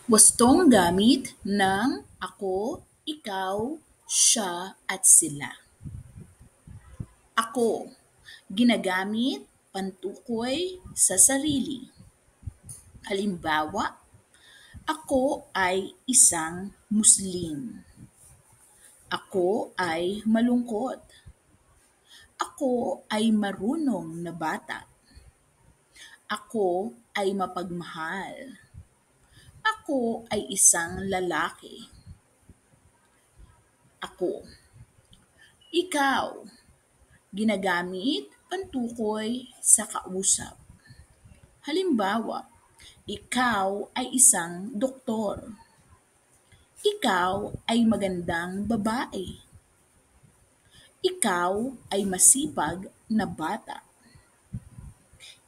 Wastong gamit ng ako, ikaw, siya, at sila. Ako, ginagamit pantukoy sa sarili. Halimbawa, ako ay isang Muslim. Ako ay malungkot. Ako ay marunong na bata. Ako ay mapagmahal. Ako ay isang lalaki. Ako. Ikaw, ginagamit pantukoy sa kausap. Halimbawa, ikaw ay isang doktor. Ikaw ay magandang babae. Ikaw ay masipag na bata.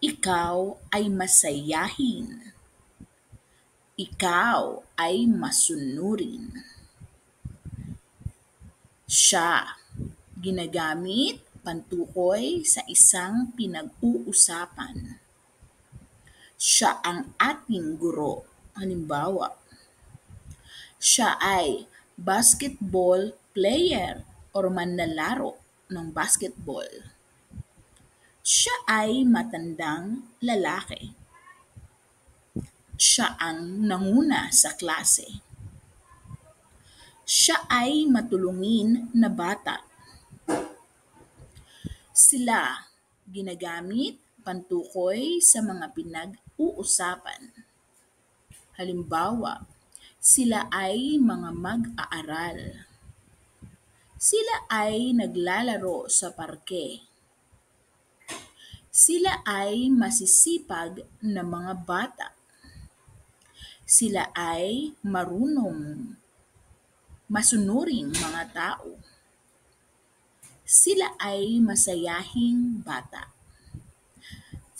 Ikaw ay masayahin. Ikaw ay masunurin. Siya, ginagamit pantukoy sa isang pinag-uusapan. Siya ang ating guro. Halimbawa, siya ay basketball player or manlalaro ng basketball. Siya ay matandang lalaki. Siya ang nanguna sa klase. Siya ay matulungin na bata. Sila, ginagamit pantukoy sa mga pinag-uusapan. Halimbawa, sila ay mga mag-aaral. Sila ay naglalaro sa parke. Sila ay masisipag na mga bata. Sila ay marunong masunuring mga tao. Sila ay masayahing bata.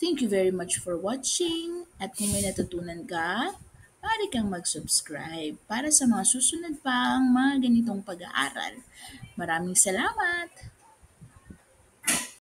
Thank you very much for watching at kung may natutunan ka, maaari kang mag-subscribe para sa mga susunod pang mga ganitong pag-aaral. Maraming salamat!